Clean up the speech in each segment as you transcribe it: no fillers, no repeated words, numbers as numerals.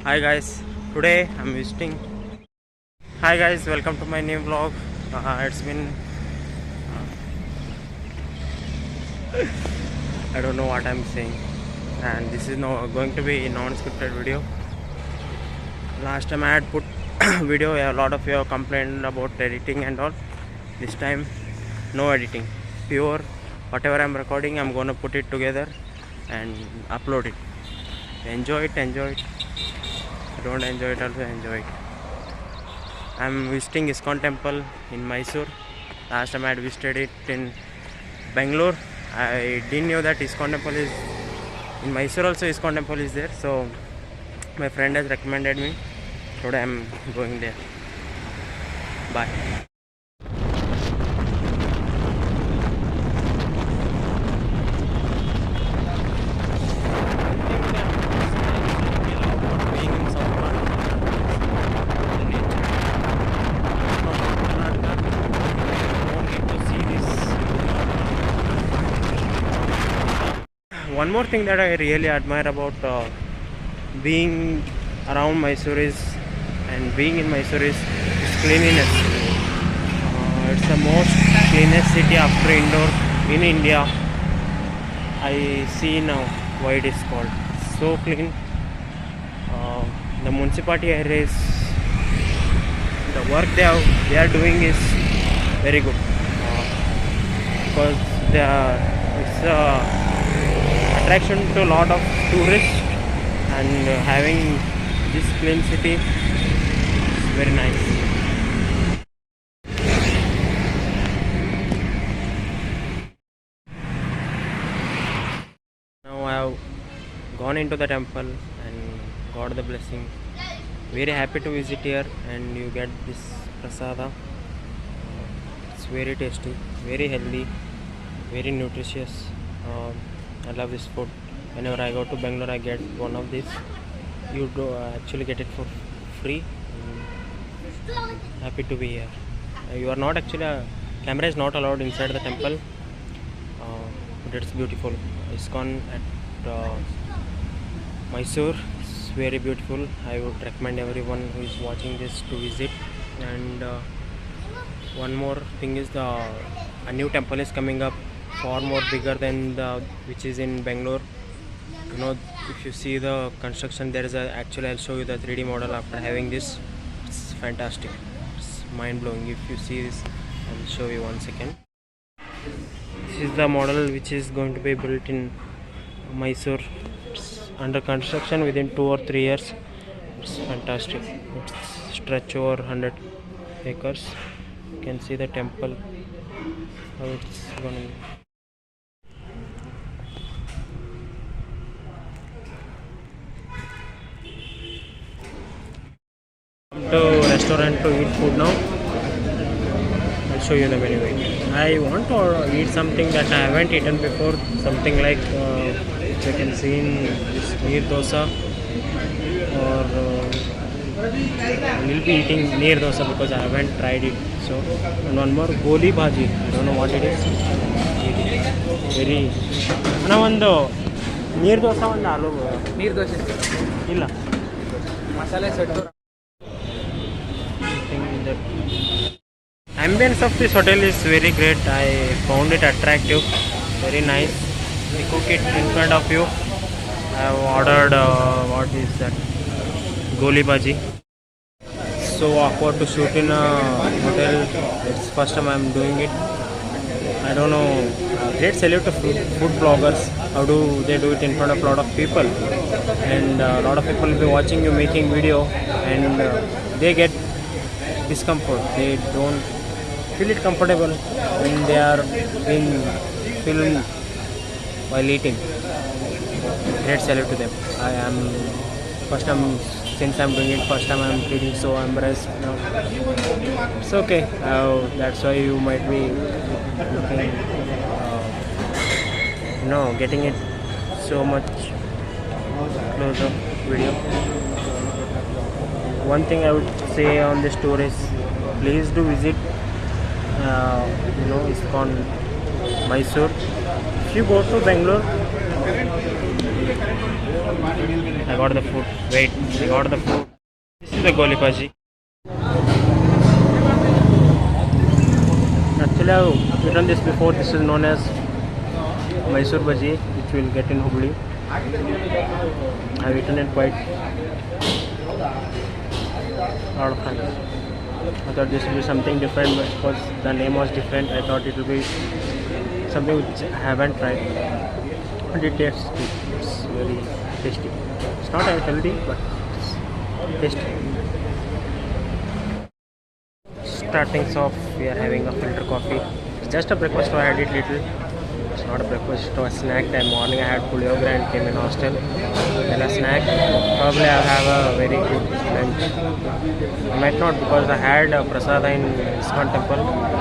Hi guys, today I'm visiting. Hi guys, welcome to my new vlog. It's been I don't know what I'm saying, and this is no going to be a non-scripted video. Last time I had put video, a lot of you have complained about editing and all. This time, no editing, pure whatever I'm recording, I'm gonna put it together and upload it. Enjoy it, enjoy it. Don't enjoy it, also enjoy it. I'm visiting ISKCON temple in Mysore. Last time I had visited it in Bangalore. I didn't know that ISKCON temple is in Mysore also. ISKCON temple is there, so my friend has recommended me. Today I'm going there. Bye. One more thing that I really admire about being around Mysore is and being in Mysore is cleanliness. It's the most cleanest city after Indore in India. I see now why it is called so clean. The municipality area is the work they are doing is very good because it's a attraction to a lot of tourists, and having this clean city is very nice. Now I have gone into the temple and got the blessing. Very happy to visit here, and you get this prasada. It's very tasty, very healthy, very nutritious. I love this food. Whenever I go to Bangalore, I get one of these. You do actually get it for free. Happy to be here. You are not actually camera is not allowed inside the temple, but it's beautiful. ISKCON at Mysore. It's very beautiful. I would recommend everyone who is watching this to visit. And one more thing is a new temple is coming up, far more bigger than the which is in Bangalore. You know, if you see the construction, there is a actually I'll show you the 3D model after having this. It's fantastic. It's mind blowing. If you see this, I'll show you 1 second. This is the model which is going to be built in Mysore. It's under construction within 2 or 3 years. It's fantastic. It's stretch over 100 acres. You can see the temple, how it's going to be. To restaurant to eat food now. I'll show you the menu. I want to eat something that I haven't eaten before, something like which you can see in this neer dosa, or we'll be eating neer dosa because I haven't tried it. So, and one more goli bhaji. I don't know what it is. Very ana ಒಂದು ನೀರು ದೋಸೆ ಒಂದು ಆಲೂ ನೀರು ದೋಸೆ ಇಲ್ಲ ಮಸಾಲೆ set. Ambience of this hotel is very great. I found it attractive, very nice. They cook it in front of you. I have ordered what is that? Goli bhaji. So awkward to shoot in a hotel. It's first time I'm doing it. I don't know. Great salute to food bloggers. How do they do it in front of a lot of people? And a lot of people will be watching you making video, and they get discomfort. They don't feel it comfortable when they are being filmed while eating. Great salute to them. I am first time since I'm doing it. First time I'm feeling so embarrassed. No, it's okay. That's why you might be looking, getting it so much closer video. One thing I would say on this tour is please do visit ISKCON Mysore. If you go to Bangalore, I got the food. Wait, I got the food. This is the goli bhaji. Actually, I've eaten this before. This is known as Mysore bhaji, which we'll get in Hubli. I've eaten it quite a lot of times. I thought this would be something different, but because the name was different, I thought it will be something which I haven't tried. But it tastes good. It's very tasty. It's not healthy, but it's tasty. Starting off, we are having a filter coffee. It's just a breakfast, so I had it little. It's not a breakfast, so a snack. That morning I had puliogra and came in hostel. Then a snack. Probably I'll have a very good lunch. I might not because I had prasada in ISKCON temple.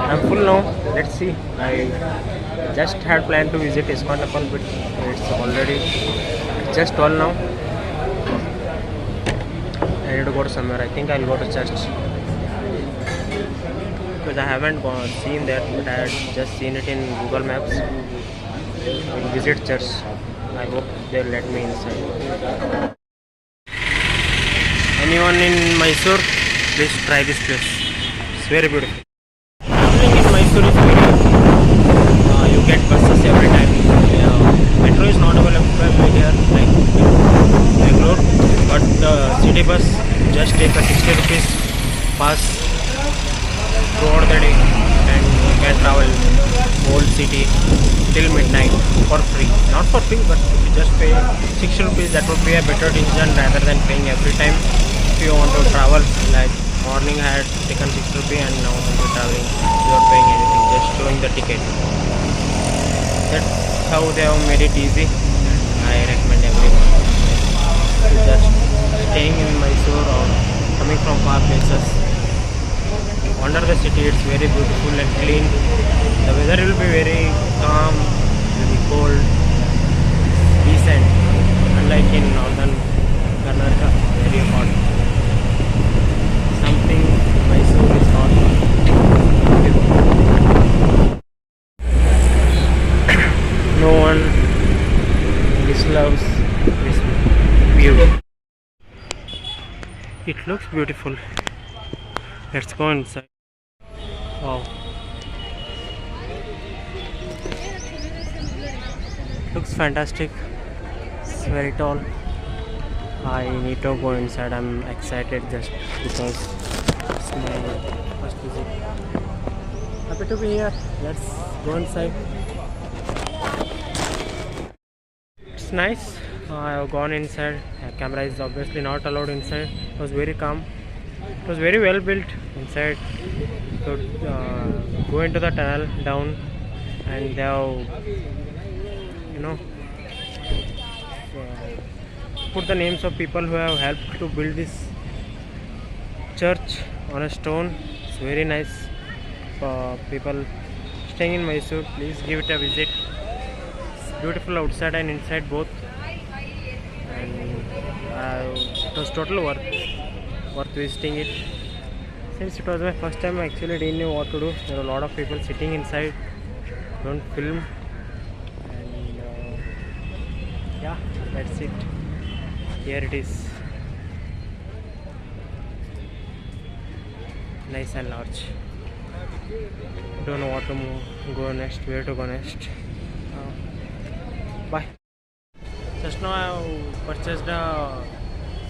I'm full now. Let's see. I just had planned to visit ISKCON temple, but it's already just 12 now. I need to go to somewhere. I think I'll go to church. Because I haven't seen that, but I had just seen it in Google Maps. I'll visit church. I hope they'll let me inside. Anyone in Mysore, please try this place. It's very beautiful. Traveling in Mysore is very you get buses every time. Metro is not available here like Bangalore, but city bus just take a 60 rupees pass throughout the day and you can travel whole city till midnight for free. Not for free, but if you just pay 60 rupees, that would be a better decision rather than paying every time. If you want to travel, like morning I had taken 6 rupees and now I'm traveling without paying anything, just showing the ticket. That's how they have made it easy. I recommend everyone to just staying in Mysore or coming from far places. Wonder the city, it's very beautiful and clean. The weather will be very calm, very cold, decent. Unlike in northern Karnataka, very hot. Something Mysore is not. No one disloves this view. It looks beautiful. Let's go inside. Wow. Looks fantastic. It's very tall. I need to go inside. I'm excited just because it's my first visit. Happy to be here. Let's go inside. It's nice. I have gone inside. Camera is obviously not allowed inside. It was very calm. It was very well built inside. You could go into the tunnel down, and they have, put the names of people who have helped to build this church on a stone. It's very nice. For people staying in Mysore, please give it a visit. It's beautiful outside and inside both, and it was totally worth visiting it. Since it was my first time, I actually didn't know what to do. There were a lot of people sitting inside, don't film, and yeah, that's it. Here it is, nice and large. Don't know what to go next, where to go next. Bye. Just now I purchased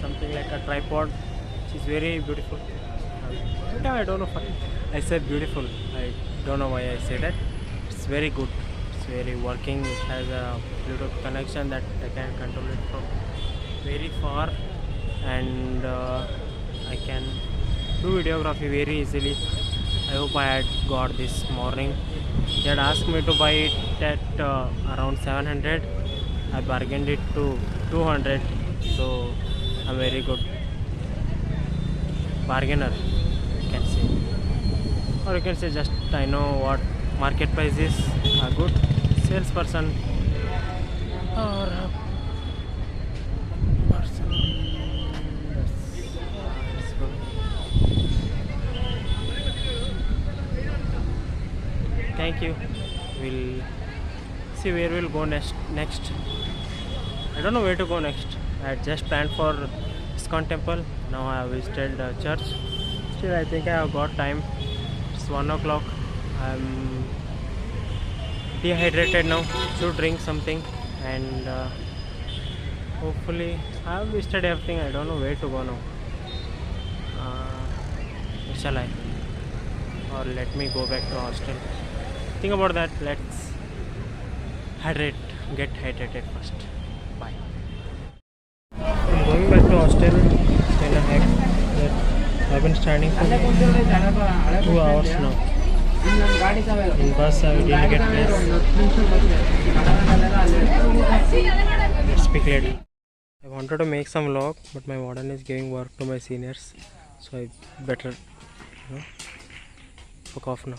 something like a tripod, which is very beautiful. I don't know why I said beautiful. I don't know why I say that. It's very good. It's very working. It has a Bluetooth connection that I can control it from very far, and I can do videography very easily. I hope I had got this morning. He had asked me to buy it at around 700. I bargained it to 200. So I'm very good bargainer, you can say, or you can say just I know what market price is. A good salesperson or a person. That's good. Thank you. We'll see where we'll go next. I don't know where to go next. I had just planned for ISKCON temple. Now I have visited the church. Still, I think I have got time. It's 1 o'clock. I'm dehydrated now. Should drink something, and hopefully I have visited everything. I don't know where to go now. Where shall I? Or let me go back to hostel. Think about that. Let's get hydrated first. Bye. I'm going back to hostel. It's kind of heck that I've been standing for 2 hours now. In bus I didn't get place. Let's speak later. I wanted to make some vlog, but my warden is giving work to my seniors, so I better fuck off now.